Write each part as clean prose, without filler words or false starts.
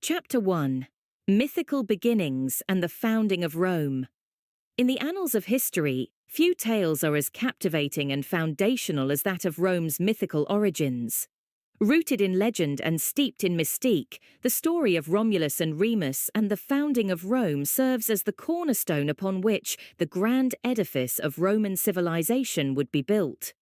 Chapter 1: Mythical Beginnings and the Founding of Rome. In the annals of history, few tales are as captivating and foundational as that of Rome's mythical origins. Rooted in legend and steeped in mystique, the story of Romulus and Remus and the founding of Rome serves as the cornerstone upon which the grand edifice of Roman civilization would be built.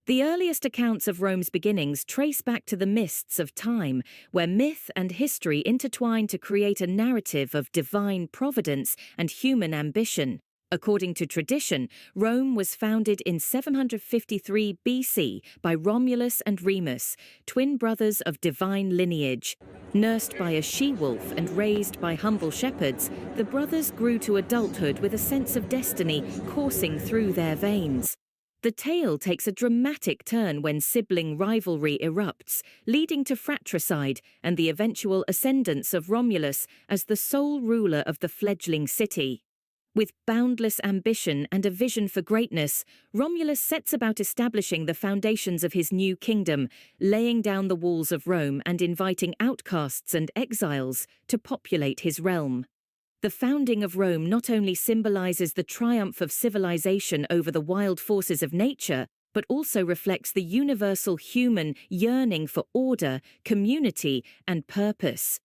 The earliest accounts of Rome's beginnings trace back to the mists of time, where myth and history intertwine to create a narrative of divine providence and human ambition. According to tradition, Rome was founded in 753 BC by Romulus and Remus, twin brothers of divine lineage. Nursed by a she-wolf and raised by humble shepherds, the brothers grew to adulthood with a sense of destiny coursing through their veins. The tale takes a dramatic turn when sibling rivalry erupts, leading to fratricide and the eventual ascendance of Romulus as the sole ruler of the fledgling city. With boundless ambition and a vision for greatness, Romulus sets about establishing the foundations of his new kingdom, laying down the walls of Rome and inviting outcasts and exiles to populate his realm. The founding of Rome not only symbolizes the triumph of civilization over the wild forces of nature, but also reflects the universal human yearning for order, community, and purpose.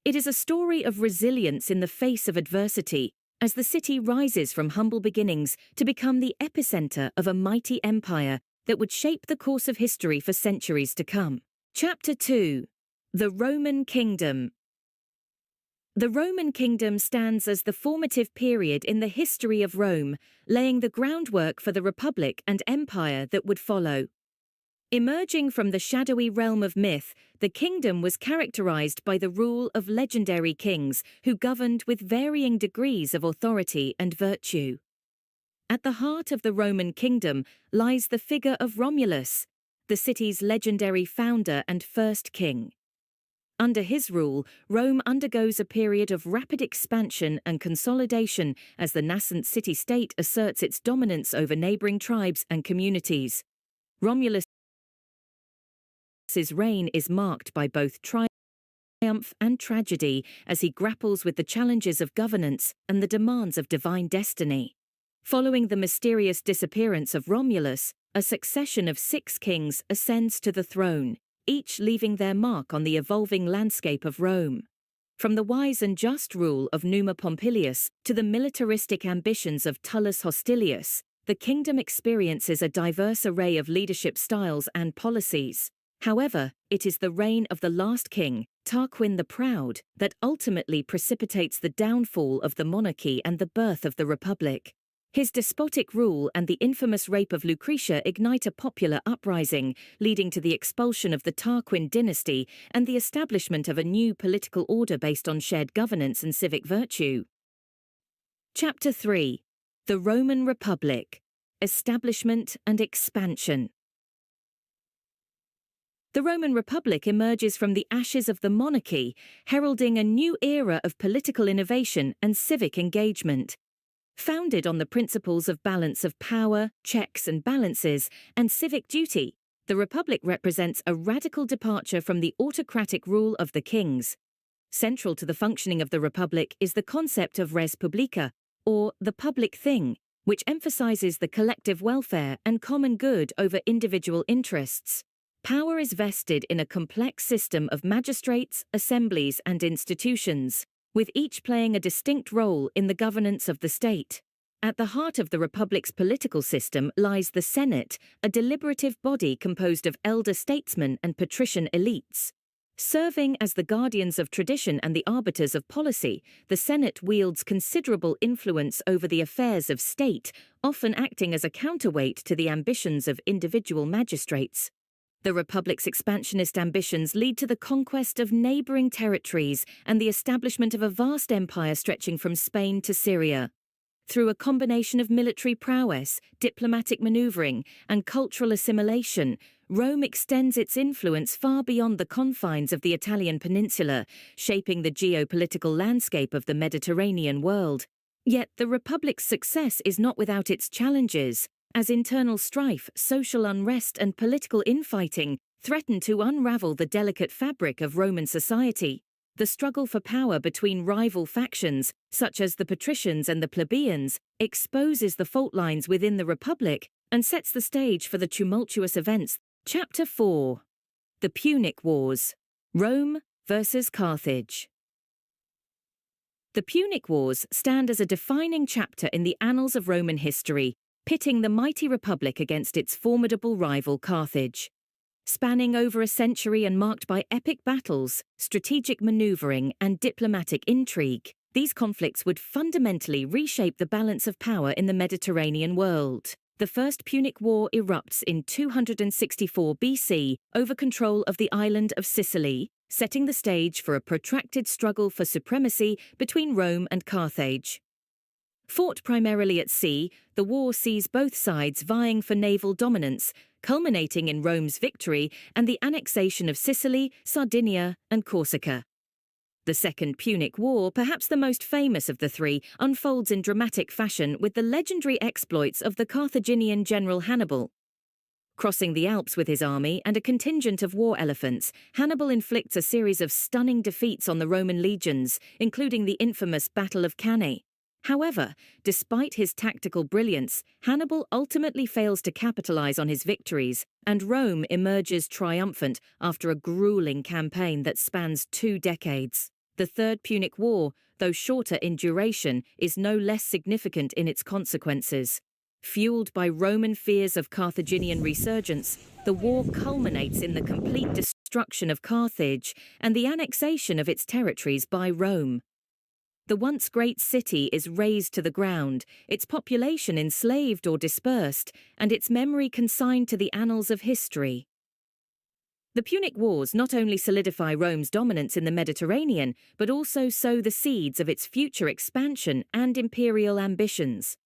It is a story of resilience in the face of adversity, as the city rises from humble beginnings to become the epicenter of a mighty empire that would shape the course of history for centuries to come. Chapter 2: The Roman Kingdom. The Roman kingdom stands as the formative period in the history of Rome, laying the groundwork for the republic and empire that would follow. Emerging from the shadowy realm of myth, the kingdom was characterized by the rule of legendary kings who governed with varying degrees of authority and virtue. At the heart of the Roman kingdom lies the figure of Romulus, the city's legendary founder and first king. Under his rule, Rome undergoes a period of rapid expansion and consolidation as the nascent city-state asserts its dominance over neighboring tribes and communities. Romulus's reign is marked by both triumph and tragedy as he grapples with the challenges of governance and the demands of divine destiny. Following the mysterious disappearance of Romulus, a succession of 6 kings ascends to the throne, each leaving their mark on the evolving landscape of Rome. From the wise and just rule of Numa Pompilius to the militaristic ambitions of Tullus Hostilius, the kingdom experiences a diverse array of leadership styles and policies. However, it is the reign of the last king, Tarquin the Proud, that ultimately precipitates the downfall of the monarchy and the birth of the republic. His despotic rule and the infamous rape of Lucretia ignite a popular uprising, leading to the expulsion of the Tarquin dynasty and the establishment of a new political order based on shared governance and civic virtue. Chapter 3: The Roman Republic: Establishment and Expansion. The Roman Republic emerges from the ashes of the monarchy, heralding a new era of political innovation and civic engagement. Founded on the principles of balance of power, checks and balances, and civic duty, the Republic represents a radical departure from the autocratic rule of the kings. Central to the functioning of the Republic is the concept of res publica, or the public thing, which emphasizes the collective welfare and common good over individual interests. Power is vested in a complex system of magistrates, assemblies, and institutions, with each playing a distinct role in the governance of the state. At the heart of the Republic's political system lies the Senate, a deliberative body composed of elder statesmen and patrician elites. Serving as the guardians of tradition and the arbiters of policy, the Senate wields considerable influence over the affairs of state, often acting as a counterweight to the ambitions of individual magistrates. The Republic's expansionist ambitions lead to the conquest of neighboring territories and the establishment of a vast empire stretching from Spain to Syria. Through a combination of military prowess, diplomatic maneuvering, and cultural assimilation, Rome extends its influence far beyond the confines of the Italian peninsula, shaping the geopolitical landscape of the Mediterranean world. Yet the Republic's success is not without its challenges, as internal strife, social unrest, and political infighting threaten to unravel the delicate fabric of Roman society. The struggle for power between rival factions, such as the patricians and the plebeians, exposes the fault lines within the Republic and sets the stage for the tumultuous events. Chapter 4. The Punic Wars. Rome versus Carthage. The Punic Wars stand as a defining chapter in the annals of Roman history, pitting the mighty Republic against its formidable rival Carthage. Spanning over a century and marked by epic battles, strategic maneuvering, and diplomatic intrigue, these conflicts would fundamentally reshape the balance of power in the Mediterranean world. The First Punic War erupts in 264 BC over control of the island of Sicily, setting the stage for a protracted struggle for supremacy between Rome and Carthage. Fought primarily at sea, the war sees both sides vying for naval dominance, culminating in Rome's victory and the annexation of Sicily, Sardinia, and Corsica. The Second Punic War, perhaps the most famous of the three, unfolds in dramatic fashion with the legendary exploits of the Carthaginian general Hannibal. Crossing the Alps with his army and a contingent of war elephants, Hannibal inflicts a series of stunning defeats on the Roman legions, including the infamous Battle of Cannae. However, despite his tactical brilliance, Hannibal ultimately fails to capitalize on his victories, and Rome emerges triumphant after a grueling campaign that spans 2 decades. The Third Punic War, though shorter in duration, is no less significant in its consequences. Fueled by Roman fears of Carthaginian resurgence, the war culminates in the complete destruction of Carthage and the annexation of its territories by Rome. The once great city is razed to the ground, its population enslaved or dispersed, and its memory consigned to the annals of history. The Punic Wars not only solidify Rome's dominance in the Mediterranean, but also sow the seeds of its future expansion and imperial ambitions.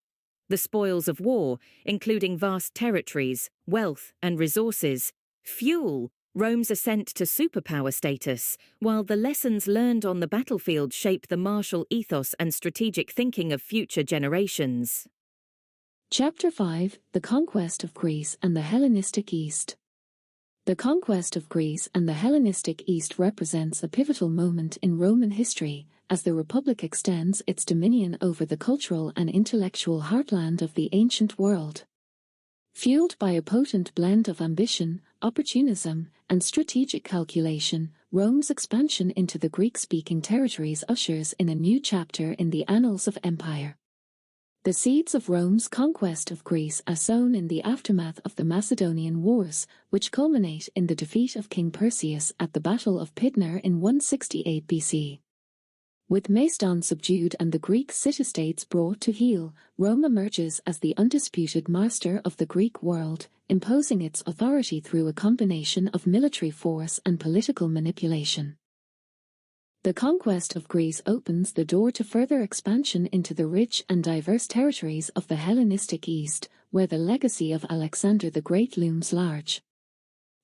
The spoils of war, including vast territories, wealth, and resources, fuel Rome's ascent to superpower status, while the lessons learned on the battlefield shape the martial ethos and strategic thinking of future generations. Chapter 5: The Conquest of Greece and the Hellenistic East. The conquest of Greece and the Hellenistic East represents a pivotal moment in Roman history, as the Republic extends its dominion over the cultural and intellectual heartland of the ancient world. Fueled by a potent blend of ambition, opportunism, and strategic calculation, Rome's expansion into the Greek-speaking territories ushers in a new chapter in the annals of empire. The seeds of Rome's conquest of Greece are sown in the aftermath of the Macedonian Wars, which culminate in the defeat of King Perseus at the Battle of Pydna in 168 BC. With Macedon subdued and the Greek city-states brought to heel, Rome emerges as the undisputed master of the Greek world, imposing its authority through a combination of military force and political manipulation. The conquest of Greece opens the door to further expansion into the rich and diverse territories of the Hellenistic East, where the legacy of Alexander the Great looms large.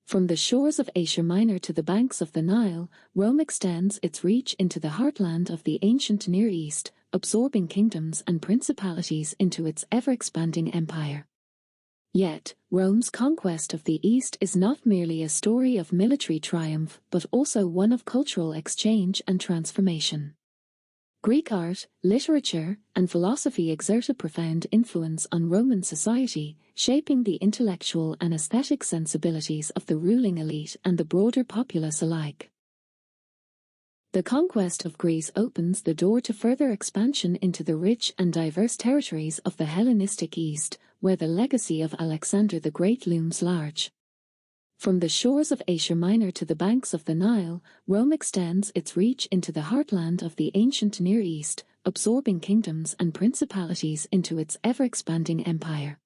From the shores of Asia Minor to the banks of the Nile, Rome extends its reach into the heartland of the ancient Near East, absorbing kingdoms and principalities into its ever-expanding empire. Yet, Rome's conquest of the East is not merely a story of military triumph, but also one of cultural exchange and transformation. Greek art, literature, and philosophy exert a profound influence on Roman society, shaping the intellectual and aesthetic sensibilities of the ruling elite and the broader populace alike. The conquest of Greece opens the door to further expansion into the rich and diverse territories of the Hellenistic East, where the legacy of Alexander the Great looms large. From the shores of Asia Minor to the banks of the Nile, Rome extends its reach into the heartland of the ancient Near East, absorbing kingdoms and principalities into its ever-expanding empire.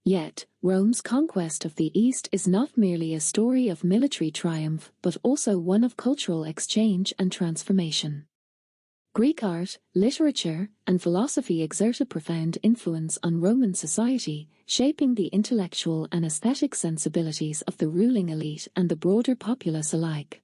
Yet, Rome's conquest of the East is not merely a story of military triumph, but also one of cultural exchange and transformation. Greek art, literature, and philosophy exert a profound influence on Roman society, shaping the intellectual and aesthetic sensibilities of the ruling elite and the broader populace alike.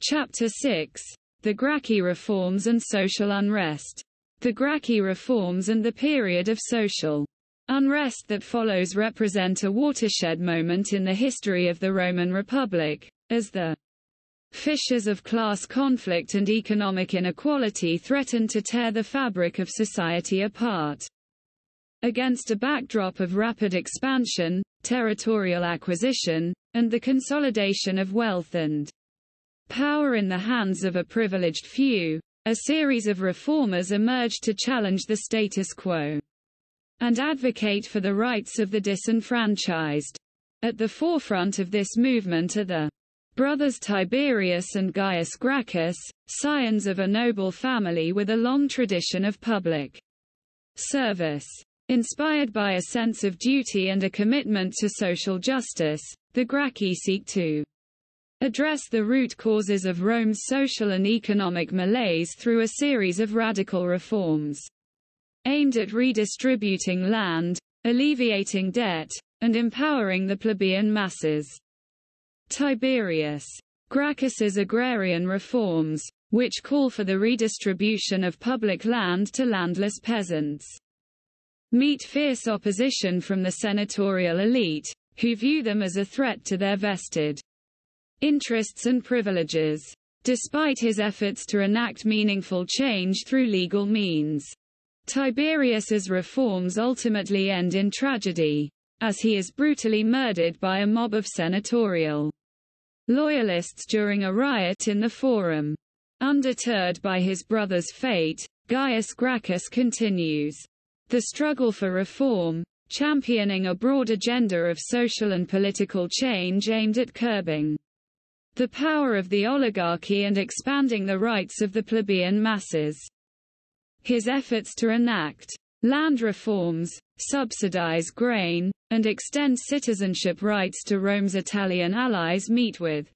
Chapter 6: The Gracchi Reforms and Social Unrest. The Gracchi Reforms and the period of social unrest that follows represent a watershed moment in the history of the Roman Republic, as the Fissures of class conflict and economic inequality threatened to tear the fabric of society apart. Against a backdrop of rapid expansion, territorial acquisition, and the consolidation of wealth and power in the hands of a privileged few, a series of reformers emerged to challenge the status quo and advocate for the rights of the disenfranchised. At the forefront of this movement are the brothers Tiberius and Gaius Gracchus, scions of a noble family with a long tradition of public service. Inspired by a sense of duty and a commitment to social justice, the Gracchi seek to address the root causes of Rome's social and economic malaise through a series of radical reforms aimed at redistributing land, alleviating debt, and empowering the plebeian masses. Tiberius Gracchus's agrarian reforms, which call for the redistribution of public land to landless peasants, meet fierce opposition from the senatorial elite, who view them as a threat to their vested interests and privileges. Despite his efforts to enact meaningful change through legal means, Tiberius's reforms ultimately end in tragedy, as he is brutally murdered by a mob of senatorial loyalists during a riot in the Forum. Undeterred by his brother's fate, Gaius Gracchus continues the struggle for reform, championing a broad agenda of social and political change aimed at curbing the power of the oligarchy and expanding the rights of the plebeian masses. His efforts to enact land reforms, subsidize grain, and extend citizenship rights to Rome's Italian allies meet with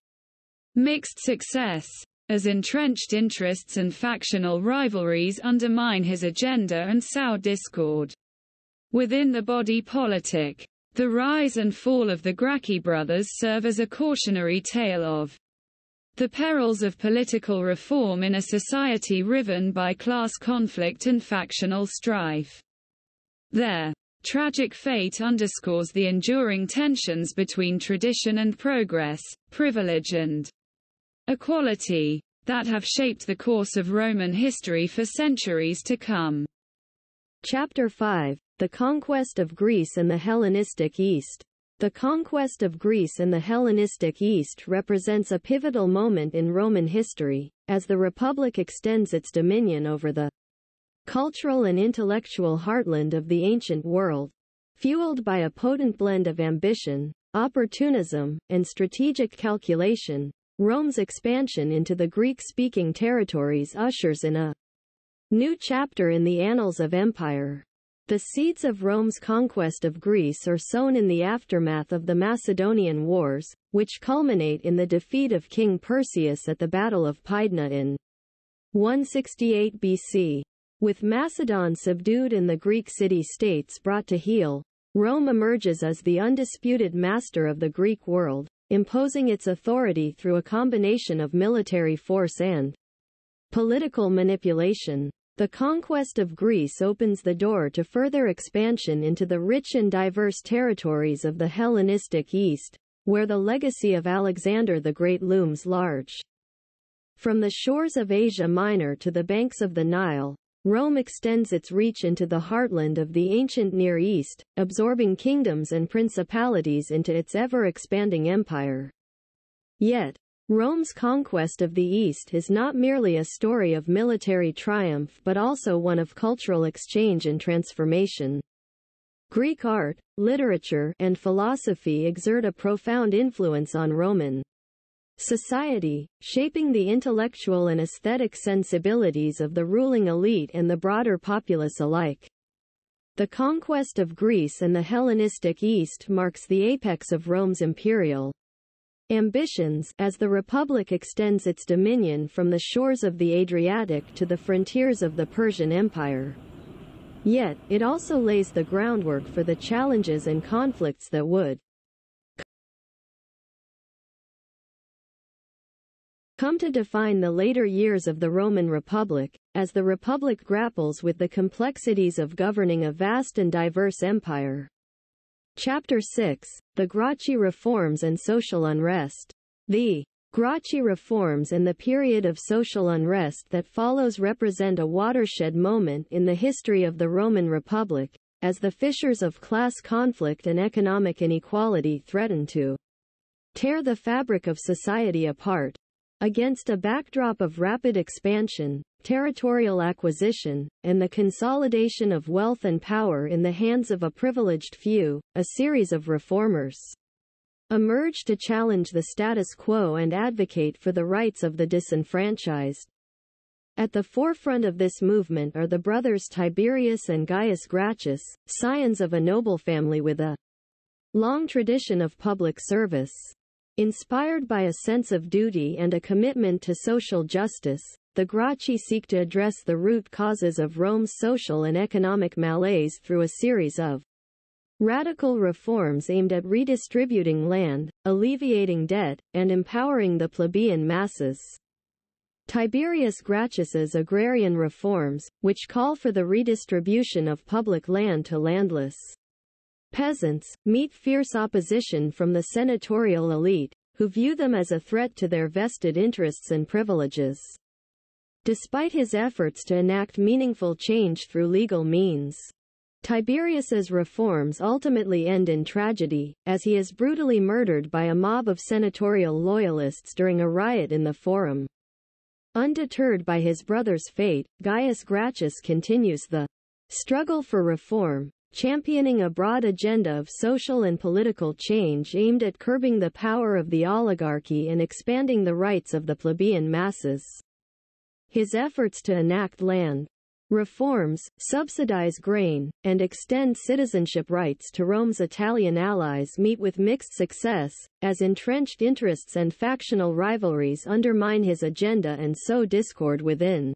mixed success, as entrenched interests and factional rivalries undermine his agenda and sow discord within the body politic. The rise and fall of the Gracchi brothers serve as a cautionary tale of the perils of political reform in a society riven by class conflict and factional strife. Their tragic fate underscores the enduring tensions between tradition and progress, privilege and equality, that have shaped the course of Roman history for centuries to come. Chapter 5: The Conquest of Greece and the Hellenistic East. The conquest of Greece and the Hellenistic East represents a pivotal moment in Roman history, as the Republic extends its dominion over the cultural and intellectual heartland of the ancient world. Fueled by a potent blend of ambition, opportunism, and strategic calculation, Rome's expansion into the Greek-speaking territories ushers in a new chapter in the annals of empire. The seeds of Rome's conquest of Greece are sown in the aftermath of the Macedonian Wars, which culminate in the defeat of King Perseus at the Battle of Pydna in 168 BC. With Macedon subdued and the Greek city-states brought to heel, Rome emerges as the undisputed master of the Greek world, imposing its authority through a combination of military force and political manipulation. The conquest of Greece opens the door to further expansion into the rich and diverse territories of the Hellenistic East, where the legacy of Alexander the Great looms large. From the shores of Asia Minor to the banks of the Nile, Rome extends its reach into the heartland of the ancient Near East, absorbing kingdoms and principalities into its ever-expanding empire. Yet, Rome's conquest of the East is not merely a story of military triumph but also one of cultural exchange and transformation. Greek art, literature, and philosophy exert a profound influence on Roman society, shaping the intellectual and aesthetic sensibilities of the ruling elite and the broader populace alike. The conquest of Greece and the Hellenistic East marks the apex of Rome's imperial ambitions, as the Republic extends its dominion from the shores of the Adriatic to the frontiers of the Persian Empire. Yet, it also lays the groundwork for the challenges and conflicts that would come to define the later years of the Roman Republic, as the Republic grapples with the complexities of governing a vast and diverse empire. Chapter 6: The Gracchi Reforms and Social Unrest. The Gracchi reforms and the period of social unrest that follows represent a watershed moment in the history of the Roman Republic, as the fissures of class conflict and economic inequality threaten to tear the fabric of society apart. Against a backdrop of rapid expansion, territorial acquisition, and the consolidation of wealth and power in the hands of a privileged few, a series of reformers emerge to challenge the status quo and advocate for the rights of the disenfranchised. At the forefront of this movement are the brothers Tiberius and Gaius Gracchus, scions of a noble family with a long tradition of public service. Inspired by a sense of duty and a commitment to social justice, the Gracchi seek to address the root causes of Rome's social and economic malaise through a series of radical reforms aimed at redistributing land, alleviating debt, and empowering the plebeian masses. Tiberius Gracchus's agrarian reforms, which call for the redistribution of public land to landless peasants, meet fierce opposition from the senatorial elite, who view them as a threat to their vested interests and privileges. Despite his efforts to enact meaningful change through legal means, Tiberius's reforms ultimately end in tragedy, as he is brutally murdered by a mob of senatorial loyalists during a riot in the Forum. Undeterred by his brother's fate, Gaius Gracchus continues the struggle for reform, championing a broad agenda of social and political change aimed at curbing the power of the oligarchy and expanding the rights of the plebeian masses. His efforts to enact land reforms, subsidize grain, and extend citizenship rights to Rome's Italian allies meet with mixed success, as entrenched interests and factional rivalries undermine his agenda and sow discord within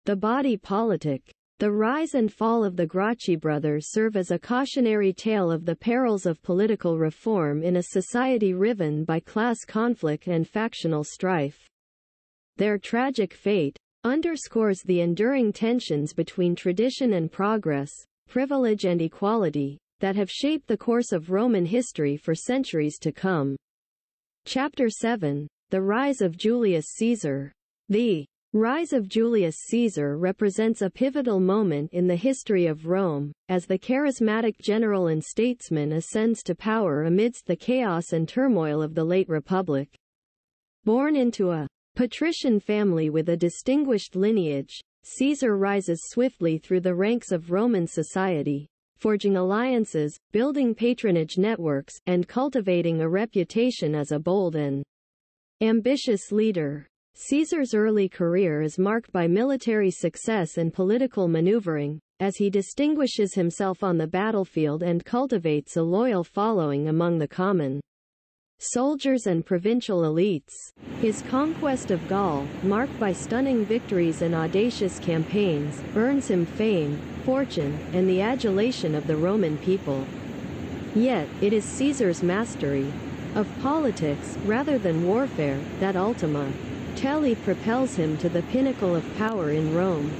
the body politic. The rise and fall of the Gracchi brothers serve as a cautionary tale of the perils of political reform in a society riven by class conflict and factional strife. Their tragic fate underscores the enduring tensions between tradition and progress, privilege and equality, that have shaped the course of Roman history for centuries to come. Chapter 7: The Rise of Julius Caesar. The rise of Julius Caesar represents a pivotal moment in the history of Rome, as the charismatic general and statesman ascends to power amidst the chaos and turmoil of the late Republic. Born into a patrician family with a distinguished lineage, Caesar rises swiftly through the ranks of Roman society, forging alliances, building patronage networks, and cultivating a reputation as a bold and ambitious leader. Caesar's early career is marked by military success and political maneuvering, as he distinguishes himself on the battlefield and cultivates a loyal following among the common soldiers and provincial elites. His conquest of Gaul, marked by stunning victories and audacious campaigns, earns him fame, fortune, and the adulation of the Roman people. Yet, it is Caesar's mastery of politics, rather than warfare, that ultimately propels him to the pinnacle of power in Rome.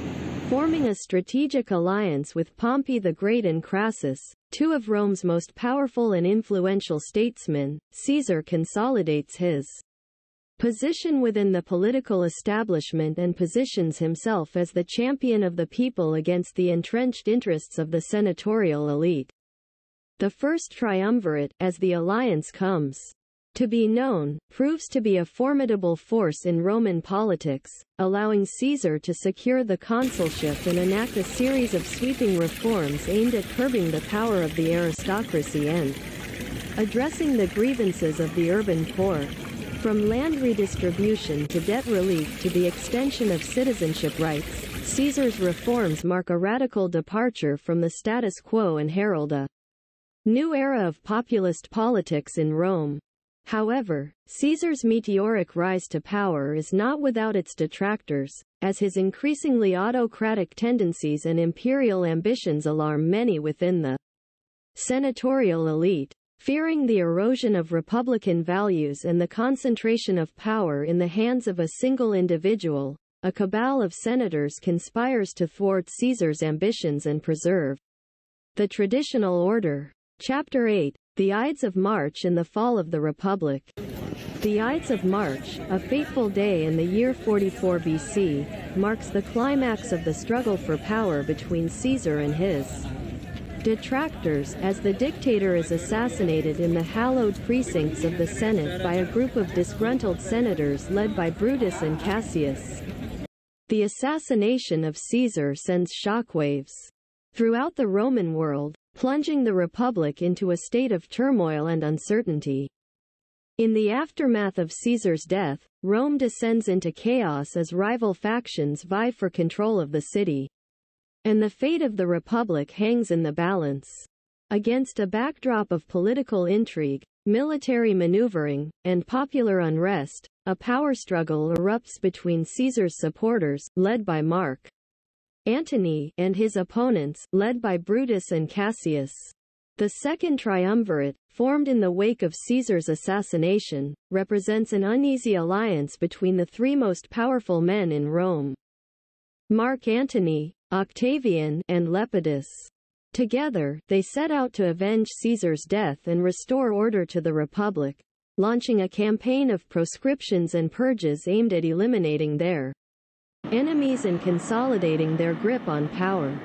Forming a strategic alliance with Pompey the Great and Crassus, two of Rome's most powerful and influential statesmen, Caesar consolidates his position within the political establishment and positions himself as the champion of the people against the entrenched interests of the senatorial elite. The first triumvirate, as the alliance comes to be known, proves to be a formidable force in Roman politics, allowing Caesar to secure the consulship and enact a series of sweeping reforms aimed at curbing the power of the aristocracy and addressing the grievances of the urban poor. From land redistribution to debt relief to the extension of citizenship rights, Caesar's reforms mark a radical departure from the status quo and herald a new era of populist politics in Rome. However, Caesar's meteoric rise to power is not without its detractors, as his increasingly autocratic tendencies and imperial ambitions alarm many within the senatorial elite. Fearing the erosion of republican values and the concentration of power in the hands of a single individual, a cabal of senators conspires to thwart Caesar's ambitions and preserve the traditional order. Chapter 8: The Ides of March and the Fall of the Republic. The Ides of March, a fateful day in the year 44 BC, marks the climax of the struggle for power between Caesar and his detractors, as the dictator is assassinated in the hallowed precincts of the Senate by a group of disgruntled senators led by Brutus and Cassius. The assassination of Caesar sends shockwaves throughout the Roman world, plunging the Republic into a state of turmoil and uncertainty. In the aftermath of Caesar's death, Rome descends into chaos as rival factions vie for control of the city. And the fate of the Republic hangs in the balance. Against a backdrop of political intrigue, military maneuvering, and popular unrest, a power struggle erupts between Caesar's supporters, led by Mark Antony, and his opponents, led by Brutus and Cassius. The Second Triumvirate, formed in the wake of Caesar's assassination, represents an uneasy alliance between the three most powerful men in Rome: Mark Antony, Octavian, and Lepidus. Together, they set out to avenge Caesar's death and restore order to the Republic, launching a campaign of proscriptions and purges aimed at eliminating their enemies and consolidating their grip on power.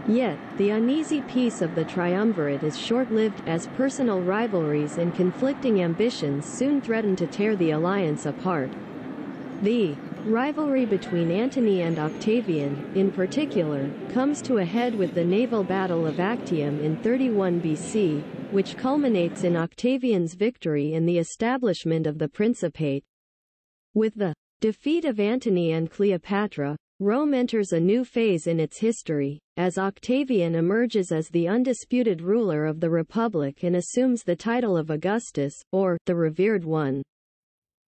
Yet, the uneasy peace of the triumvirate is short-lived, as personal rivalries and conflicting ambitions soon threaten to tear the alliance apart. The rivalry between Antony and Octavian, in particular, comes to a head with the naval battle of Actium in 31 BC, which culminates in Octavian's victory and the establishment of the Principate. With the defeat of Antony and Cleopatra, Rome enters a new phase in its history, as Octavian emerges as the undisputed ruler of the Republic and assumes the title of Augustus, or the Revered One.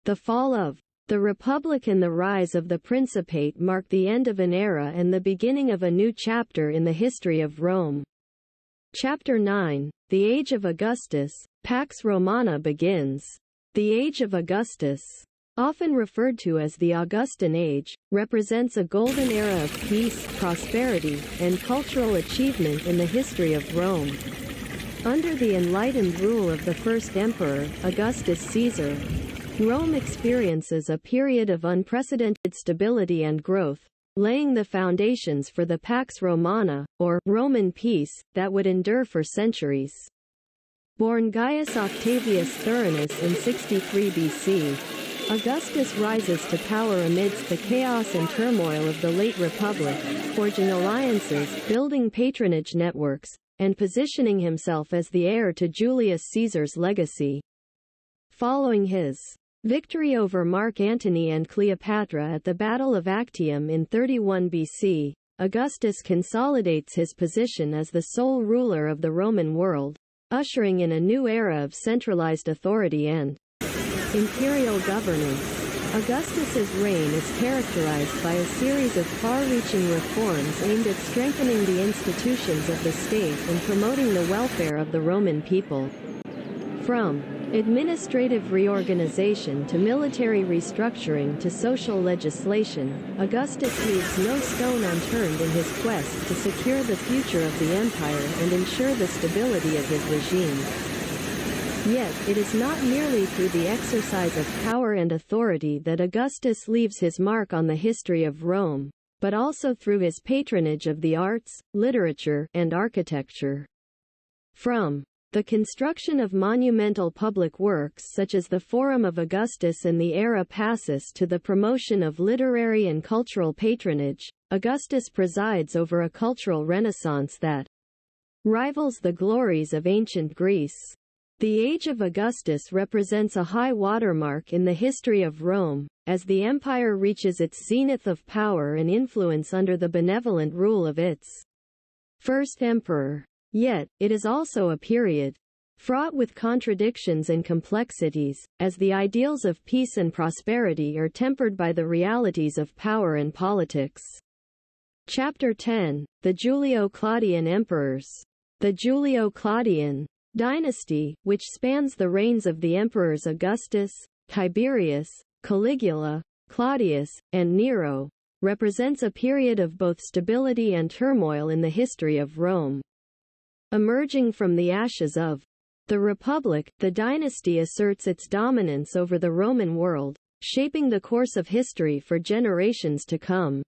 The fall of the Republic and the rise of the Principate mark the end of an era and the beginning of a new chapter in the history of Rome. Chapter 9, The Age of Augustus, Pax Romana begins. The Age of Augustus, often referred to as the Augustan Age, represents a golden era of peace, prosperity, and cultural achievement in the history of Rome. Under the enlightened rule of the first emperor, Augustus Caesar, Rome experiences a period of unprecedented stability and growth, laying the foundations for the Pax Romana, or Roman peace, that would endure for centuries. Born Gaius Octavius Thurinus in 63 BC, Augustus rises to power amidst the chaos and turmoil of the late Republic, forging alliances, building patronage networks, and positioning himself as the heir to Julius Caesar's legacy. Following his victory over Mark Antony and Cleopatra at the Battle of Actium in 31 BC, Augustus consolidates his position as the sole ruler of the Roman world, ushering in a new era of centralized authority and imperial governance. Augustus's reign is characterized by a series of far-reaching reforms aimed at strengthening the institutions of the state and promoting the welfare of the Roman people. From administrative reorganization to military restructuring to social legislation, Augustus leaves no stone unturned in his quest to secure the future of the empire and ensure the stability of his regime. Yet, it is not merely through the exercise of power and authority that Augustus leaves his mark on the history of Rome, but also through his patronage of the arts, literature, and architecture. From the construction of monumental public works such as the Forum of Augustus and the Era Passus to the promotion of literary and cultural patronage, Augustus presides over a cultural renaissance that rivals the glories of ancient Greece. The Age of Augustus represents a high watermark in the history of Rome, as the empire reaches its zenith of power and influence under the benevolent rule of its first emperor. Yet, it is also a period fraught with contradictions and complexities, as the ideals of peace and prosperity are tempered by the realities of power and politics. Chapter 10, The Julio-Claudian Emperors. The Julio-Claudian dynasty, which spans the reigns of the emperors Augustus, Tiberius, Caligula, Claudius, and Nero, represents a period of both stability and turmoil in the history of Rome. Emerging from the ashes of The Republic, the dynasty asserts its dominance over the Roman world, shaping the course of history for generations to come.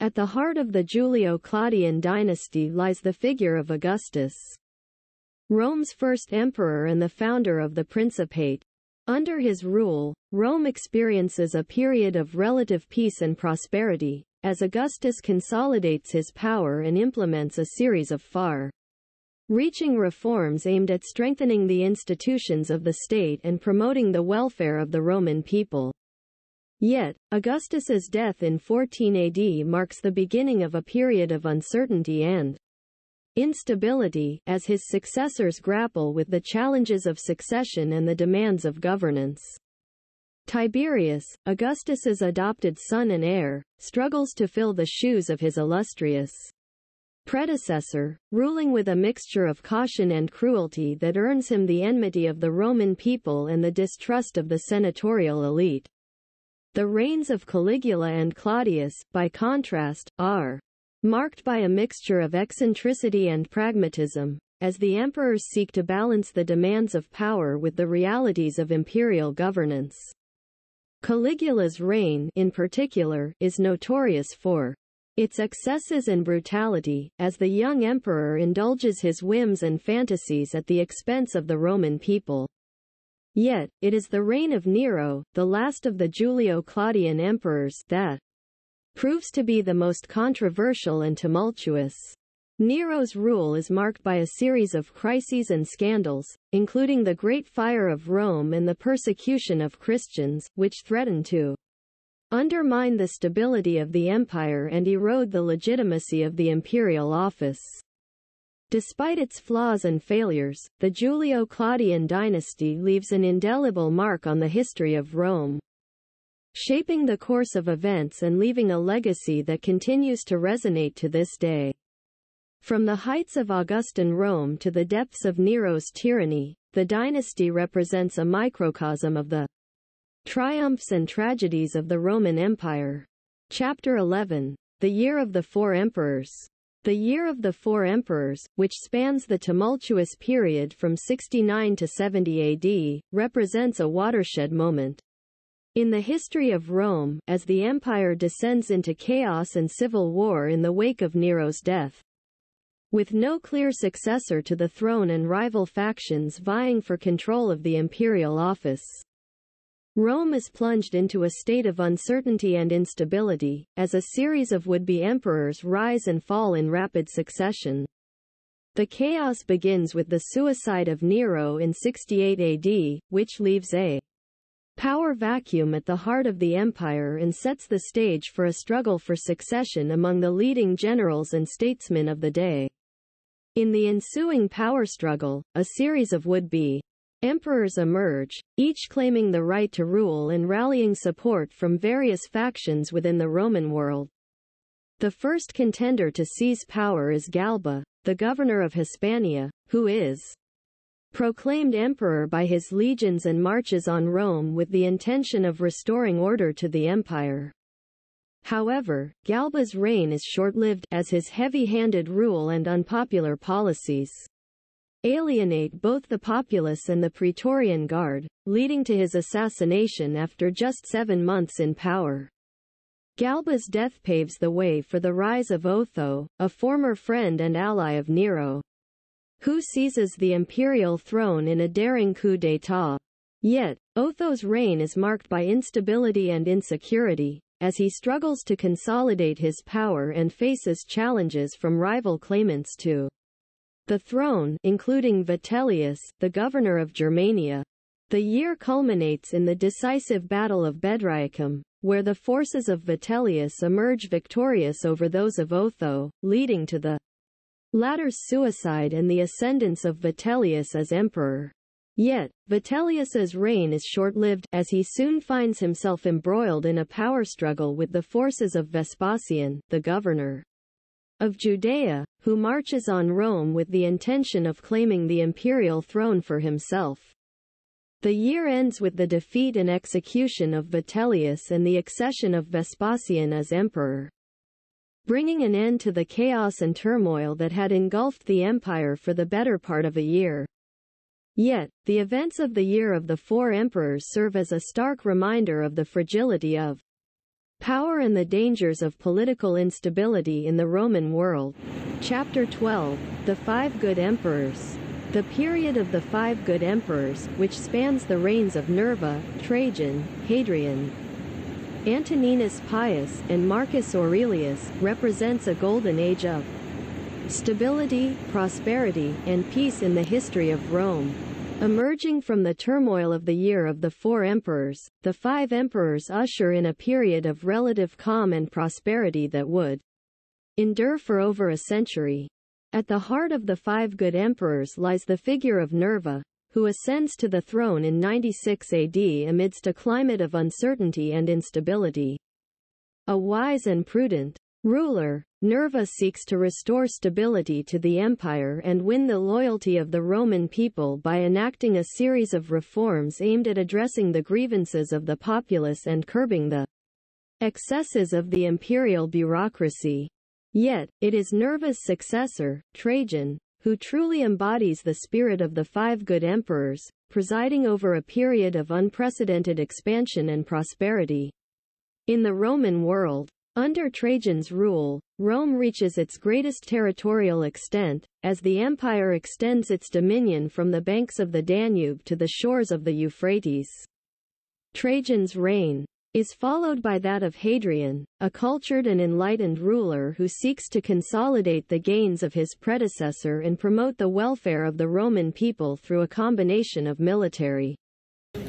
At the heart of the Julio-Claudian dynasty lies the figure of Augustus, Rome's first emperor and the founder of the Principate. Under his rule, Rome experiences a period of relative peace and prosperity, as Augustus consolidates his power and implements a series of far-reaching reforms aimed at strengthening the institutions of the state and promoting the welfare of the Roman people. Yet, Augustus's death in 14 AD marks the beginning of a period of uncertainty and instability, as his successors grapple with the challenges of succession and the demands of governance. Tiberius, Augustus's adopted son and heir, struggles to fill the shoes of his illustrious predecessor, ruling with a mixture of caution and cruelty that earns him the enmity of the Roman people and the distrust of the senatorial elite. The reigns of Caligula and Claudius, by contrast, are marked by a mixture of eccentricity and pragmatism, as the emperors seek to balance the demands of power with the realities of imperial governance. Caligula's reign, in particular, is notorious for its excesses and brutality, as the young emperor indulges his whims and fantasies at the expense of the Roman people. Yet, it is the reign of Nero, the last of the Julio-Claudian emperors, that proves to be the most controversial and tumultuous. Nero's rule is marked by a series of crises and scandals, including the Great Fire of Rome and the persecution of Christians, which threatened to undermine the stability of the empire and erode the legitimacy of the imperial office. Despite its flaws and failures, the Julio-Claudian dynasty leaves an indelible mark on the history of Rome, shaping the course of events and leaving a legacy that continues to resonate to this day. From the heights of Augustan Rome to the depths of Nero's tyranny, the dynasty represents a microcosm of the triumphs and tragedies of the Roman Empire. Chapter 11. The Year of the Four Emperors. The Year of the Four Emperors, which spans the tumultuous period from 69 to 70 AD, represents a watershed moment in the history of Rome, as the empire descends into chaos and civil war in the wake of Nero's death. With no clear successor to the throne and rival factions vying for control of the imperial office, Rome is plunged into a state of uncertainty and instability, as a series of would-be emperors rise and fall in rapid succession. The chaos begins with the suicide of Nero in 68 AD, which leaves a power vacuum at the heart of the empire and sets the stage for a struggle for succession among the leading generals and statesmen of the day. In the ensuing power struggle, a series of would-be emperors emerge, each claiming the right to rule and rallying support from various factions within the Roman world. The first contender to seize power is Galba, the governor of Hispania, who is proclaimed emperor by his legions and marches on Rome with the intention of restoring order to the empire. However, Galba's reign is short-lived, as his heavy-handed rule and unpopular policies alienate both the populace and the Praetorian Guard, leading to his assassination after just 7 months in power. Galba's death paves the way for the rise of Otho, a former friend and ally of Nero, who seizes the imperial throne in a daring coup d'état. Yet, Otho's reign is marked by instability and insecurity, as he struggles to consolidate his power and faces challenges from rival claimants to the throne, including Vitellius, the governor of Germania. The year culminates in the decisive Battle of Bedriacum, where the forces of Vitellius emerge victorious over those of Otho, leading to the latter's suicide and the ascendance of Vitellius as emperor. Yet, Vitellius's reign is short-lived, as he soon finds himself embroiled in a power struggle with the forces of Vespasian, the governor of Judea, who marches on Rome with the intention of claiming the imperial throne for himself. The year ends with the defeat and execution of Vitellius and the accession of Vespasian as emperor, bringing an end to the chaos and turmoil that had engulfed the empire for the better part of a year. Yet, the events of the Year of the Four Emperors serve as a stark reminder of the fragility of power and the dangers of political instability in the Roman world. Chapter 12. The Five Good Emperors. The period of the Five Good Emperors, which spans the reigns of Nerva, Trajan, Hadrian, Antoninus Pius, and Marcus Aurelius, represents a golden age of stability, prosperity, and peace in the history of Rome. Emerging from the turmoil of the Year of the Four Emperors, the five emperors usher in a period of relative calm and prosperity that would endure for over a century. At the heart of the five good emperors lies the figure of Nerva, who ascends to the throne in 96 AD amidst a climate of uncertainty and instability. A wise and prudent ruler, Nerva seeks to restore stability to the empire and win the loyalty of the Roman people by enacting a series of reforms aimed at addressing the grievances of the populace and curbing the excesses of the imperial bureaucracy. Yet, it is Nerva's successor, Trajan, who truly embodies the spirit of the five good emperors, presiding over a period of unprecedented expansion and prosperity. In the Roman world, under Trajan's rule, Rome reaches its greatest territorial extent, as the empire extends its dominion from the banks of the Danube to the shores of the Euphrates. Trajan's reign is followed by that of Hadrian, a cultured and enlightened ruler who seeks to consolidate the gains of his predecessor and promote the welfare of the Roman people through a combination of military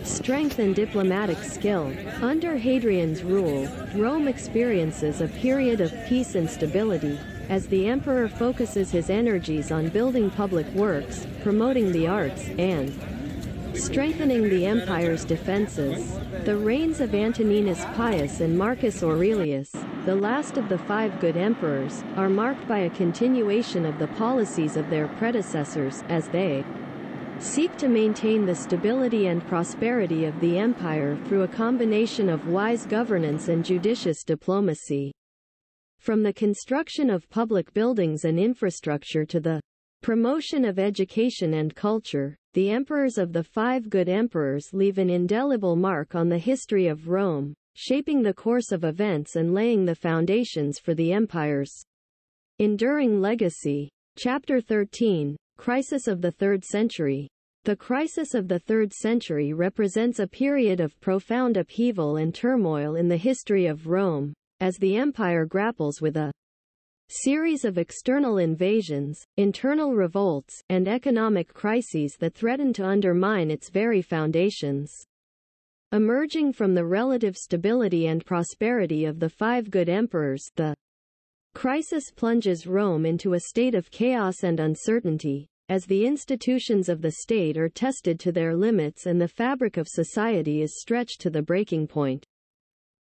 strength and diplomatic skill. Under Hadrian's rule, Rome experiences a period of peace and stability, as the emperor focuses his energies on building public works, promoting the arts, and strengthening the empire's defenses. The reigns of Antoninus Pius and Marcus Aurelius, the last of the five good emperors, are marked by a continuation of the policies of their predecessors, as they seek to maintain the stability and prosperity of the empire through a combination of wise governance and judicious diplomacy. From the construction of public buildings and infrastructure to the promotion of education and culture, the emperors of the five good emperors leave an indelible mark on the history of Rome, shaping the course of events and laying the foundations for the empire's enduring legacy. Chapter 13. Crisis of the Third Century. The crisis of the Third Century represents a period of profound upheaval and turmoil in the history of Rome, as the empire grapples with a series of external invasions, internal revolts, and economic crises that threaten to undermine its very foundations. Emerging from the relative stability and prosperity of the five good emperors, the crisis plunges Rome into a state of chaos and uncertainty, as the institutions of the state are tested to their limits and the fabric of society is stretched to the breaking point.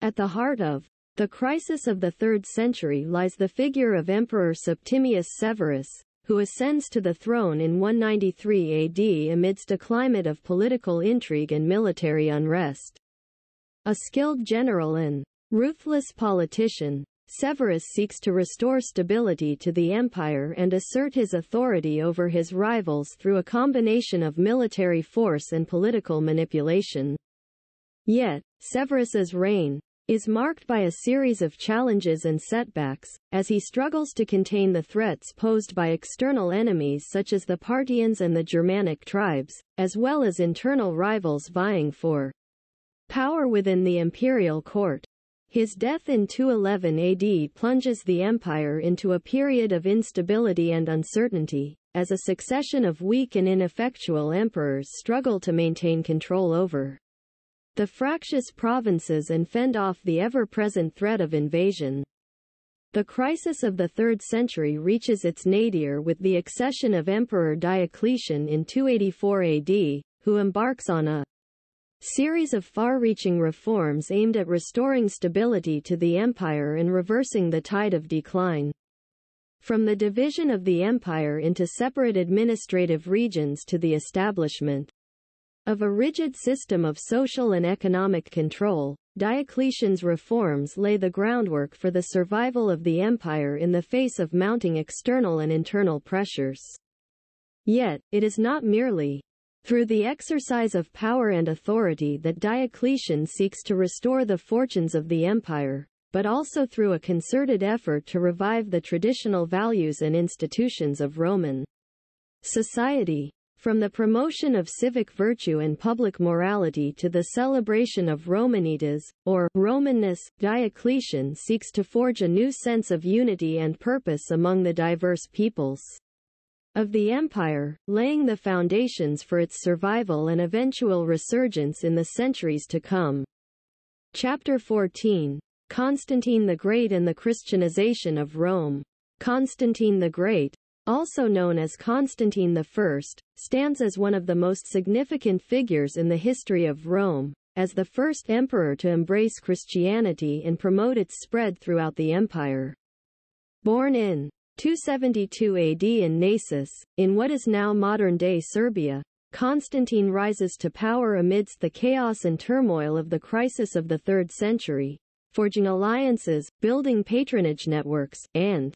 At the heart of the crisis of the Third Century lies the figure of Emperor Septimius Severus, who ascends to the throne in 193 AD amidst a climate of political intrigue and military unrest. A skilled general and ruthless politician, Severus seeks to restore stability to the empire and assert his authority over his rivals through a combination of military force and political manipulation. Yet, Severus's reign is marked by a series of challenges and setbacks, as he struggles to contain the threats posed by external enemies such as the Parthians and the Germanic tribes, as well as internal rivals vying for power within the imperial court. His death in 211 AD plunges the empire into a period of instability and uncertainty, as a succession of weak and ineffectual emperors struggle to maintain control over the fractious provinces and fend off the ever-present threat of invasion. The crisis of the Third Century reaches its nadir with the accession of Emperor Diocletian in 284 AD, who embarks on a series of far-reaching reforms aimed at restoring stability to the empire and reversing the tide of decline. From the division of the empire into separate administrative regions to the establishment of a rigid system of social and economic control, Diocletian's reforms lay the groundwork for the survival of the empire in the face of mounting external and internal pressures. Yet, it is not merely Through the exercise of power and authority that Diocletian seeks to restore the fortunes of the empire, but also through a concerted effort to revive the traditional values and institutions of Roman society. From the promotion of civic virtue and public morality to the celebration of Romanitas, or Romanness, Diocletian seeks to forge a new sense of unity and purpose among the diverse peoples of the empire, laying the foundations for its survival and eventual resurgence in the centuries to come. Chapter 14. Constantine the Great and the Christianization of Rome. Constantine the Great, also known as Constantine I, stands as one of the most significant figures in the history of Rome, as the first emperor to embrace Christianity and promote its spread throughout the empire. Born in 272 AD in Naissus, in what is now modern-day Serbia, Constantine rises to power amidst the chaos and turmoil of the crisis of the 3rd century, forging alliances, building patronage networks, and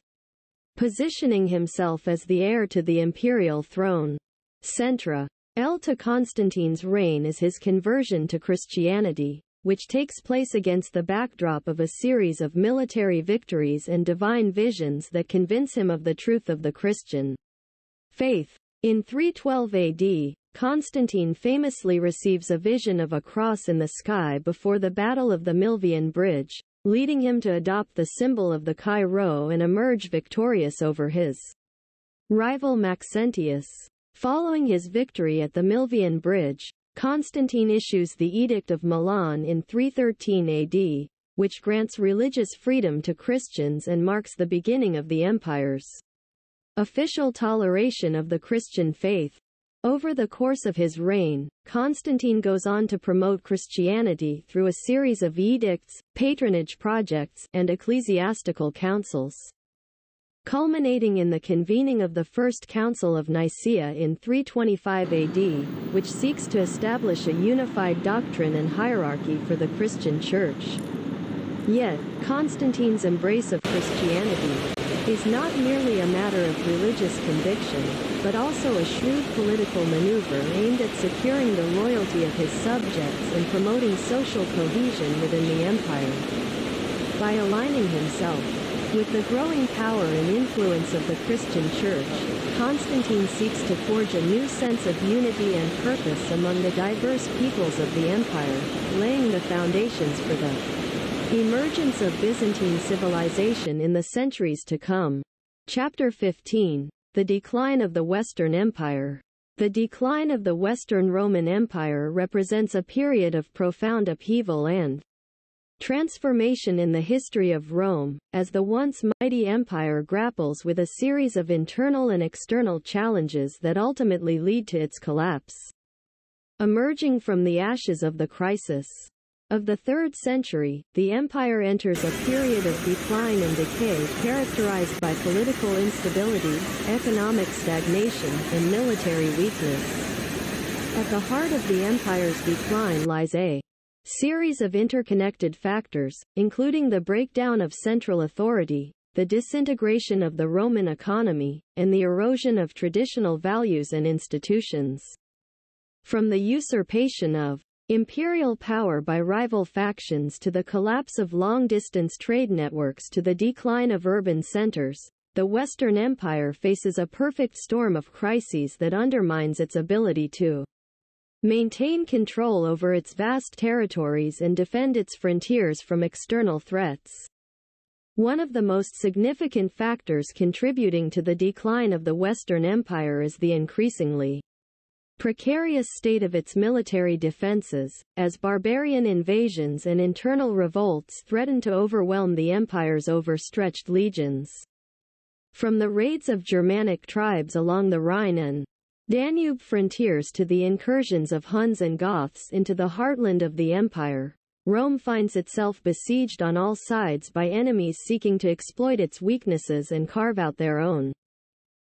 positioning himself as the heir to the imperial throne. Centra to Constantine's reign is his conversion to Christianity, which takes place against the backdrop of a series of military victories and divine visions that convince him of the truth of the Christian faith. In 312 AD, Constantine famously receives a vision of a cross in the sky before the Battle of the Milvian Bridge, leading him to adopt the symbol of the Chi Rho and emerge victorious over his rival Maxentius. Following his victory at the Milvian Bridge, Constantine issues the Edict of Milan in 313 AD, which grants religious freedom to Christians and marks the beginning of the empire's official toleration of the Christian faith. Over the course of his reign, Constantine goes on to promote Christianity through a series of edicts, patronage projects, and ecclesiastical councils, culminating in the convening of the First Council of Nicaea in 325 AD, which seeks to establish a unified doctrine and hierarchy for the Christian Church. Yet, Constantine's embrace of Christianity is not merely a matter of religious conviction, but also a shrewd political maneuver aimed at securing the loyalty of his subjects and promoting social cohesion within the empire. By aligning himself with the growing power and influence of the Christian Church, Constantine seeks to forge a new sense of unity and purpose among the diverse peoples of the empire, laying the foundations for the emergence of Byzantine civilization in the centuries to come. Chapter 15. The Decline of the Western Empire. The decline of the Western Roman Empire represents a period of profound upheaval and transformation in the history of Rome, as the once mighty empire grapples with a series of internal and external challenges that ultimately lead to its collapse. Emerging from the ashes of the crisis of the 3rd century, the empire enters a period of decline and decay characterized by political instability, economic stagnation, and military weakness. At the heart of the empire's decline lies a series of interconnected factors, including the breakdown of central authority, the disintegration of the Roman economy, and the erosion of traditional values and institutions. From the usurpation of imperial power by rival factions to the collapse of long-distance trade networks to the decline of urban centers, the Western Empire faces a perfect storm of crises that undermines its ability to maintain control over its vast territories and defend its frontiers from external threats. One of the most significant factors contributing to the decline of the Western Empire is the increasingly precarious state of its military defenses, as barbarian invasions and internal revolts threaten to overwhelm the empire's overstretched legions. From the raids of Germanic tribes along the Rhine and Danube frontiers to the incursions of Huns and Goths into the heartland of the empire, Rome finds itself besieged on all sides by enemies seeking to exploit its weaknesses and carve out their own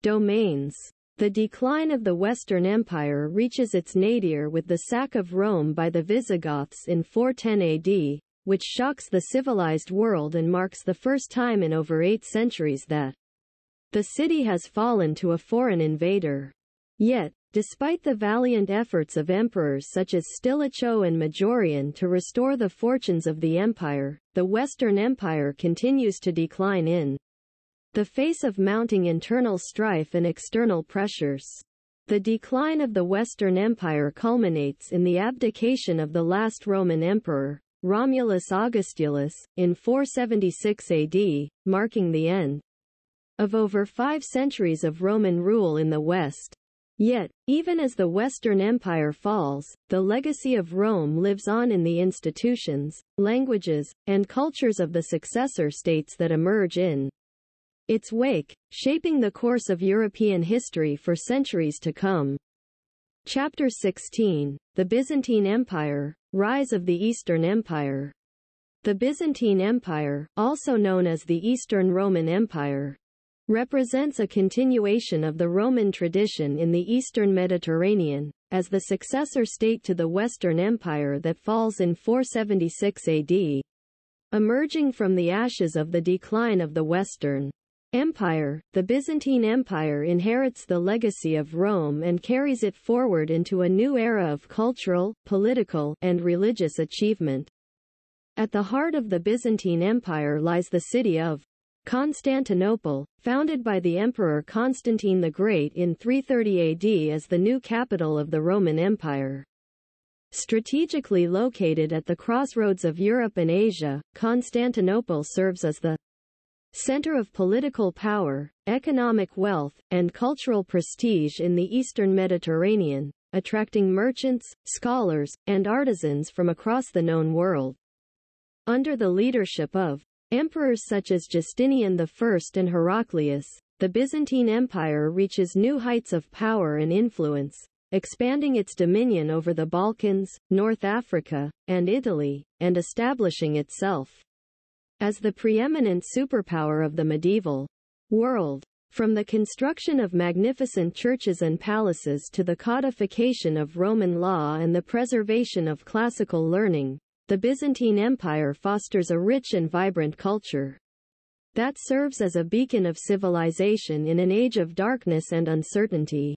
domains. The decline of the Western Empire reaches its nadir with the sack of Rome by the Visigoths in 410 AD, which shocks the civilized world and marks the first time in over 8 centuries that the city has fallen to a foreign invader. Yet, Despite the valiant efforts of emperors such as Stilicho and Majorian to restore the fortunes of the empire, the Western Empire continues to decline in the face of mounting internal strife and external pressures. The decline of the Western Empire culminates in the abdication of the last Roman emperor, Romulus Augustulus, in 476 AD, marking the end of over 5 centuries of Roman rule in the West. Yet, even as the Western Empire falls, the legacy of Rome lives on in the institutions, languages, and cultures of the successor states that emerge in its wake, shaping the course of European history for centuries to come. Chapter 16: The Byzantine Empire, Rise of the Eastern Empire. The Byzantine Empire, also known as the Eastern Roman Empire, represents a continuation of the Roman tradition in the Eastern Mediterranean, as the successor state to the Western Empire that falls in 476 AD. Emerging from the ashes of the decline of the Western Empire, the Byzantine Empire inherits the legacy of Rome and carries it forward into a new era of cultural, political, and religious achievement. At the heart of the Byzantine Empire lies the city of Constantinople, founded by the Emperor Constantine the Great in 330 AD as the new capital of the Roman Empire. Strategically located at the crossroads of Europe and Asia, Constantinople serves as the center of political power, economic wealth, and cultural prestige in the Eastern Mediterranean, attracting merchants, scholars, and artisans from across the known world. Under the leadership of emperors such as Justinian I and Heraclius, the Byzantine Empire reaches new heights of power and influence, expanding its dominion over the Balkans, North Africa, and Italy, and establishing itself as the preeminent superpower of the medieval world. From the construction of magnificent churches and palaces to the codification of Roman law and the preservation of classical learning, the Byzantine Empire fosters a rich and vibrant culture that serves as a beacon of civilization in an age of darkness and uncertainty.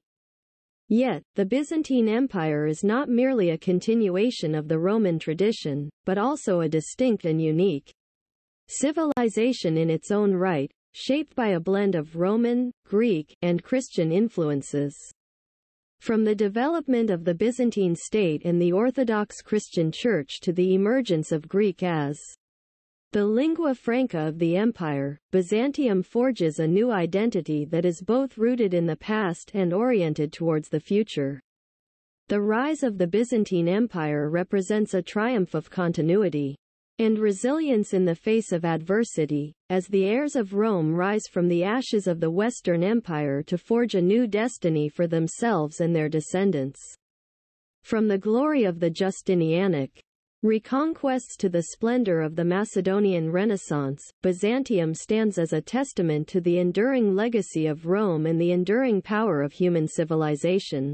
Yet, the Byzantine Empire is not merely a continuation of the Roman tradition, but also a distinct and unique civilization in its own right, shaped by a blend of Roman, Greek, and Christian influences. From the development of the Byzantine state and the Orthodox Christian Church to the emergence of Greek as the lingua franca of the empire, Byzantium forges a new identity that is both rooted in the past and oriented towards the future. The rise of the Byzantine Empire represents a triumph of continuity and resilience in the face of adversity, as the heirs of Rome rise from the ashes of the Western Empire to forge a new destiny for themselves and their descendants. From the glory of the Justinianic reconquests to the splendor of the Macedonian Renaissance, Byzantium stands as a testament to the enduring legacy of Rome and the enduring power of human civilization.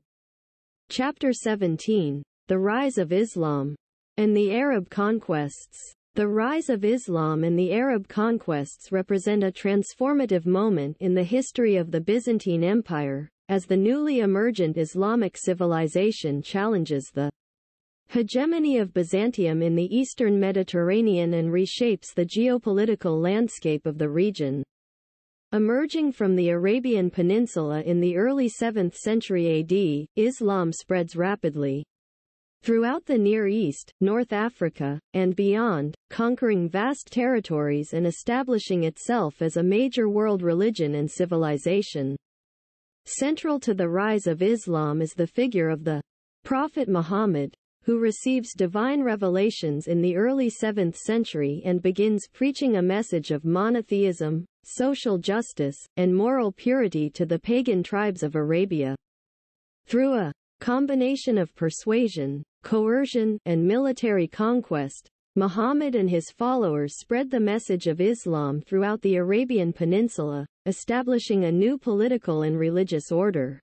Chapter 17: The Rise of Islam and the Arab Conquests. The rise of Islam and the Arab conquests represent a transformative moment in the history of the Byzantine Empire, as the newly emergent Islamic civilization challenges the hegemony of Byzantium in the Eastern Mediterranean and reshapes the geopolitical landscape of the region. Emerging from the Arabian Peninsula in the early 7th century AD, Islam spreads rapidly throughout the Near East, North Africa, and beyond, conquering vast territories and establishing itself as a major world religion and civilization. Central to the rise of Islam is the figure of the Prophet Muhammad, who receives divine revelations in the early 7th century and begins preaching a message of monotheism, social justice, and moral purity to the pagan tribes of Arabia. Through a combination of persuasion, coercion, and military conquest, Muhammad and his followers spread the message of Islam throughout the Arabian Peninsula, establishing a new political and religious order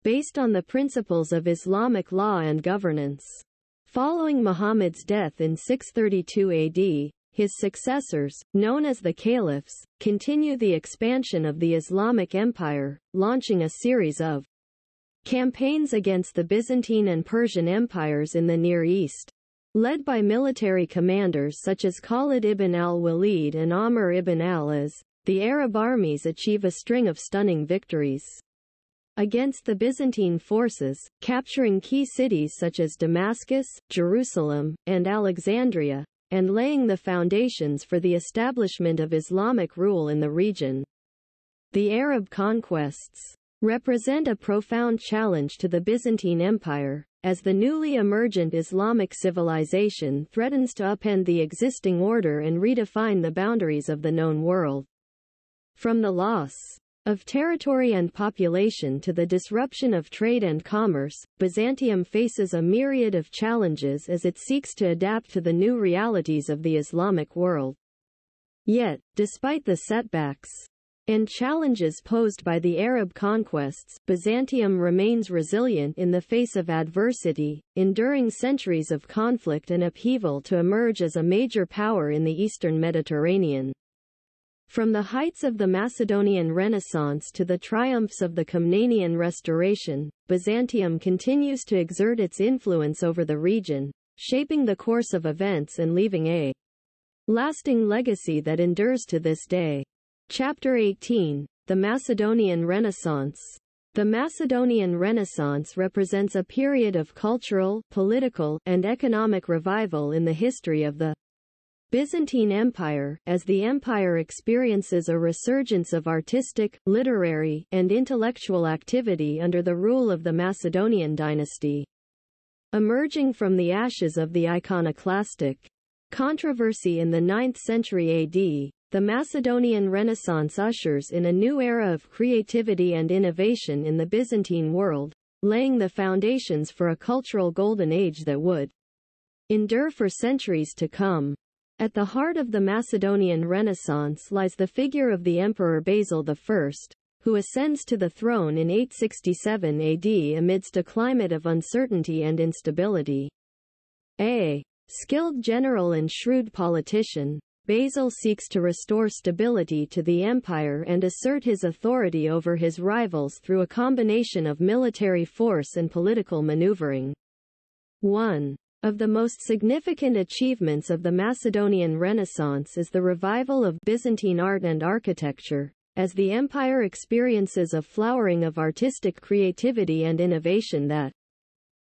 based on the principles of Islamic law and governance. Following Muhammad's death in 632 AD, his successors, known as the caliphs, continue the expansion of the Islamic Empire, launching a series of campaigns against the Byzantine and Persian empires in the Near East. Led by military commanders such as Khalid ibn al-Walid and Amr ibn al-As, the Arab armies achieve a string of stunning victories against the Byzantine forces, capturing key cities such as Damascus, Jerusalem, and Alexandria, and laying the foundations for the establishment of Islamic rule in the region. The Arab conquests represent a profound challenge to the Byzantine Empire, as the newly emergent Islamic civilization threatens to upend the existing order and redefine the boundaries of the known world. From the loss of territory and population to the disruption of trade and commerce, Byzantium faces a myriad of challenges as it seeks to adapt to the new realities of the Islamic world. Yet, despite the setbacks and challenges posed by the Arab conquests, Byzantium remains resilient in the face of adversity, enduring centuries of conflict and upheaval to emerge as a major power in the Eastern Mediterranean. From the heights of the Macedonian Renaissance to the triumphs of the Komnenian Restoration, Byzantium continues to exert its influence over the region, shaping the course of events and leaving a lasting legacy that endures to this day. Chapter 18: The Macedonian Renaissance. The Macedonian Renaissance represents a period of cultural, political, and economic revival in the history of the Byzantine Empire, as the empire experiences a resurgence of artistic, literary, and intellectual activity under the rule of the Macedonian dynasty. Emerging from the ashes of the iconoclastic controversy in the 9th century AD, the Macedonian Renaissance ushers in a new era of creativity and innovation in the Byzantine world, laying the foundations for a cultural golden age that would endure for centuries to come. At the heart of the Macedonian Renaissance lies the figure of the Emperor Basil I, who ascends to the throne in 867 AD amidst a climate of uncertainty and instability. A skilled general and shrewd politician, Basil seeks to restore stability to the empire and assert his authority over his rivals through a combination of military force and political maneuvering. One of the most significant achievements of the Macedonian Renaissance is the revival of Byzantine art and architecture, as the empire experiences a flowering of artistic creativity and innovation that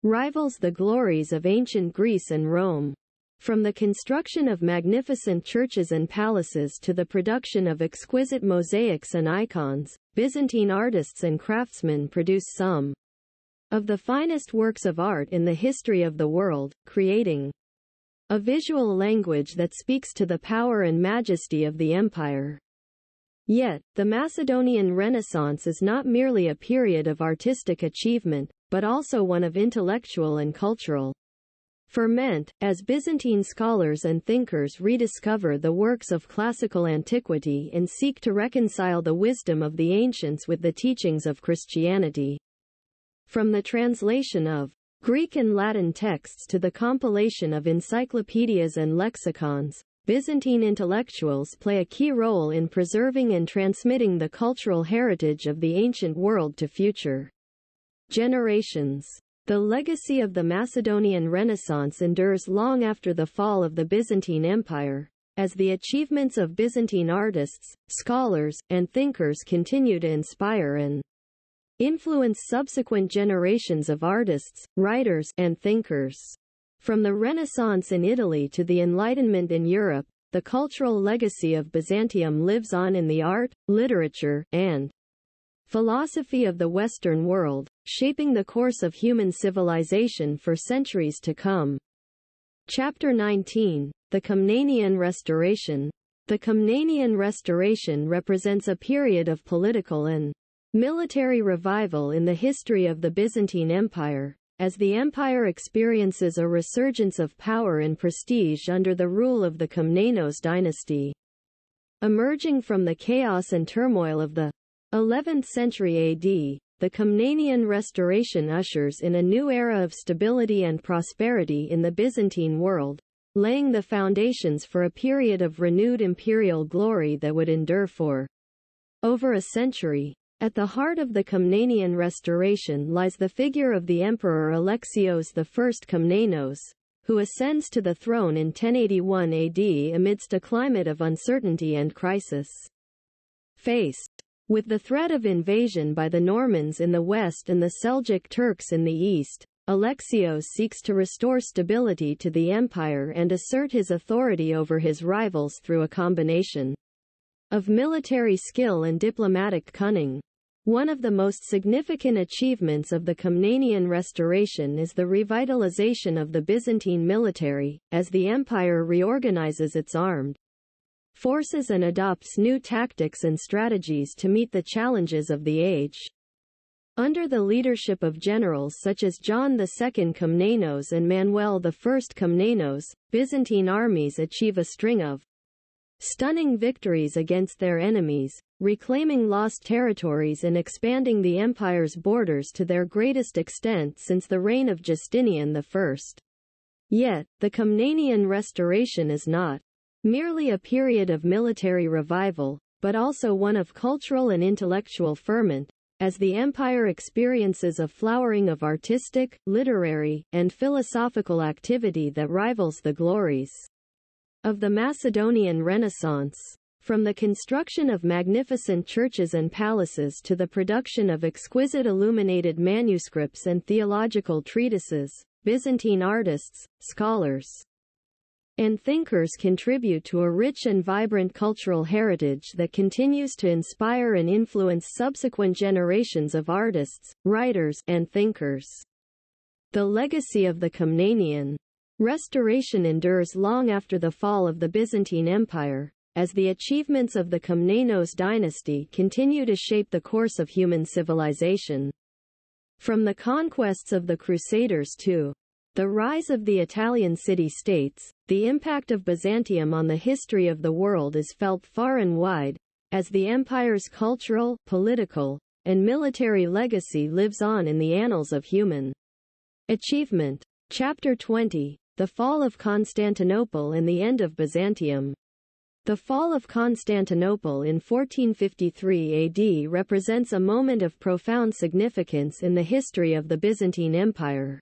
rivals the glories of ancient Greece and Rome. From the construction of magnificent churches and palaces to the production of exquisite mosaics and icons, Byzantine artists and craftsmen produce some of the finest works of art in the history of the world, creating a visual language that speaks to the power and majesty of the empire. Yet, the Macedonian Renaissance is not merely a period of artistic achievement, but also one of intellectual and cultural ferment, as Byzantine scholars and thinkers rediscover the works of classical antiquity and seek to reconcile the wisdom of the ancients with the teachings of Christianity. From the translation of Greek and Latin texts to the compilation of encyclopedias and lexicons, Byzantine intellectuals play a key role in preserving and transmitting the cultural heritage of the ancient world to future generations. The legacy of the Macedonian Renaissance endures long after the fall of the Byzantine Empire, as the achievements of Byzantine artists, scholars, and thinkers continue to inspire and influence subsequent generations of artists, writers, and thinkers. From the Renaissance in Italy to the Enlightenment in Europe, the cultural legacy of Byzantium lives on in the art, literature, and philosophy of the Western world, shaping the course of human civilization for centuries to come. Chapter 19: The Komnenian Restoration. The Komnenian Restoration represents a period of political and military revival in the history of the Byzantine Empire, as the empire experiences a resurgence of power and prestige under the rule of the Komnenos dynasty. Emerging from the chaos and turmoil of the 11th century AD, the Komnenian Restoration ushers in a new era of stability and prosperity in the Byzantine world, laying the foundations for a period of renewed imperial glory that would endure for over a century. At the heart of the Komnenian restoration lies the figure of the Emperor Alexios I Komnenos, who ascends to the throne in 1081 AD amidst a climate of uncertainty and crisis. Faced with the threat of invasion by the Normans in the west and the Seljuk Turks in the east, Alexios seeks to restore stability to the empire and assert his authority over his rivals through a combination of military skill and diplomatic cunning. One of the most significant achievements of the Komnenian restoration is the revitalization of the Byzantine military, as the empire reorganizes its armed forces and adopts new tactics and strategies to meet the challenges of the age. Under the leadership of generals such as John II Komnenos and Manuel I Komnenos, Byzantine armies achieve a string of stunning victories against their enemies, reclaiming lost territories and expanding the empire's borders to their greatest extent since the reign of Justinian I. Yet, the Komnenian restoration is not merely a period of military revival, but also one of cultural and intellectual ferment, as the empire experiences a flowering of artistic, literary, and philosophical activity that rivals the glories of the Macedonian Renaissance. From the construction of magnificent churches and palaces to the production of exquisite illuminated manuscripts and theological treatises, Byzantine artists, scholars, and thinkers contribute to a rich and vibrant cultural heritage that continues to inspire and influence subsequent generations of artists, writers, and thinkers. The legacy of the Komnenian restoration endures long after the fall of the Byzantine Empire, as the achievements of the Komnenos dynasty continue to shape the course of human civilization. From the conquests of the Crusaders to the rise of the Italian city-states, the impact of Byzantium on the history of the world is felt far and wide, as the empire's cultural, political, and military legacy lives on in the annals of human achievement. Chapter 20. The Fall of Constantinople and the End of Byzantium. The fall of Constantinople in 1453 AD represents a moment of profound significance in the history of the Byzantine Empire.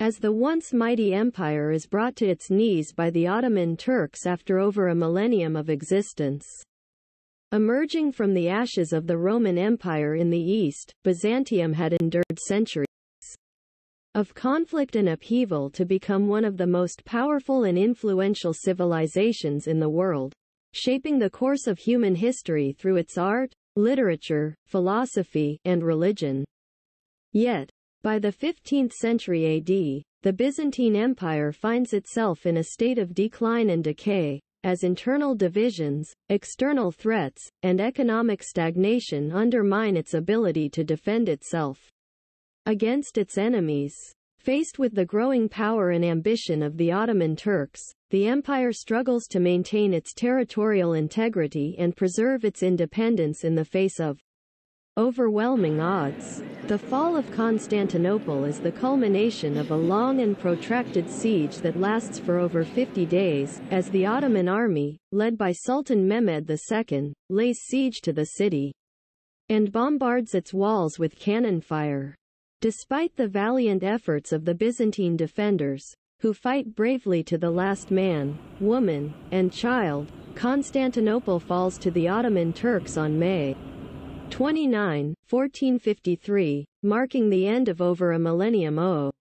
As the once mighty empire is brought to its knees by the Ottoman Turks after over a millennium of existence. Emerging from the ashes of the Roman Empire in the east, Byzantium had endured centuries of conflict and upheaval to become one of the most powerful and influential civilizations in the world, shaping the course of human history through its art, literature, philosophy, and religion. Yet, by the 15th century AD, the Byzantine Empire finds itself in a state of decline and decay, as internal divisions, external threats, and economic stagnation undermine its ability to defend itself against its enemies. Faced with the growing power and ambition of the Ottoman Turks, the empire struggles to maintain its territorial integrity and preserve its independence in the face of overwhelming odds. The fall of Constantinople is the culmination of a long and protracted siege that lasts for over 50 days, as the Ottoman army, led by Sultan Mehmed II, lays siege to the city and bombards its walls with cannon fire. Despite the valiant efforts of the Byzantine defenders, who fight bravely to the last man, woman, and child, Constantinople falls to the Ottoman Turks on May 29, 1453, marking the end of over a millennium of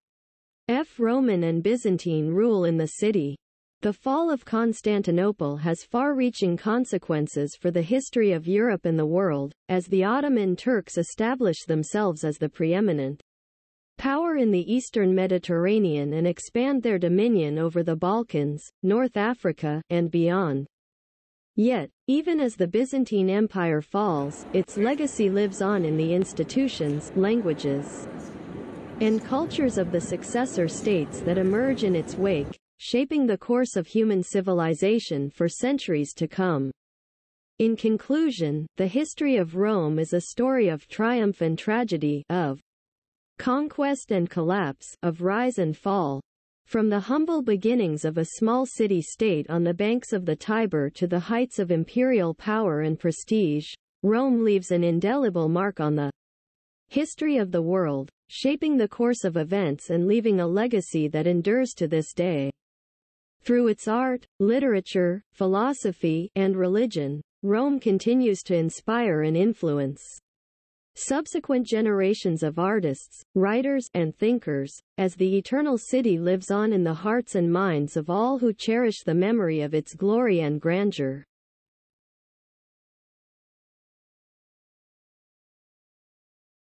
Roman and Byzantine rule in the city. The fall of Constantinople has far-reaching consequences for the history of Europe and the world, as the Ottoman Turks establish themselves as the preeminent power in the eastern Mediterranean and expand their dominion over the Balkans, North Africa, and beyond. Yet, even as the Byzantine Empire falls, its legacy lives on in the institutions, languages, and cultures of the successor states that emerge in its wake, shaping the course of human civilization for centuries to come. In conclusion, the history of Rome is a story of triumph and tragedy, of conquest and collapse, of rise and fall. From the humble beginnings of a small city-state on the banks of the Tiber to the heights of imperial power and prestige, Rome leaves an indelible mark on the history of the world, shaping the course of events and leaving a legacy that endures to this day. Through its art, literature, philosophy, and religion, Rome continues to inspire and influence subsequent generations of artists, writers, and thinkers, as the eternal city lives on in the hearts and minds of all who cherish the memory of its glory and grandeur.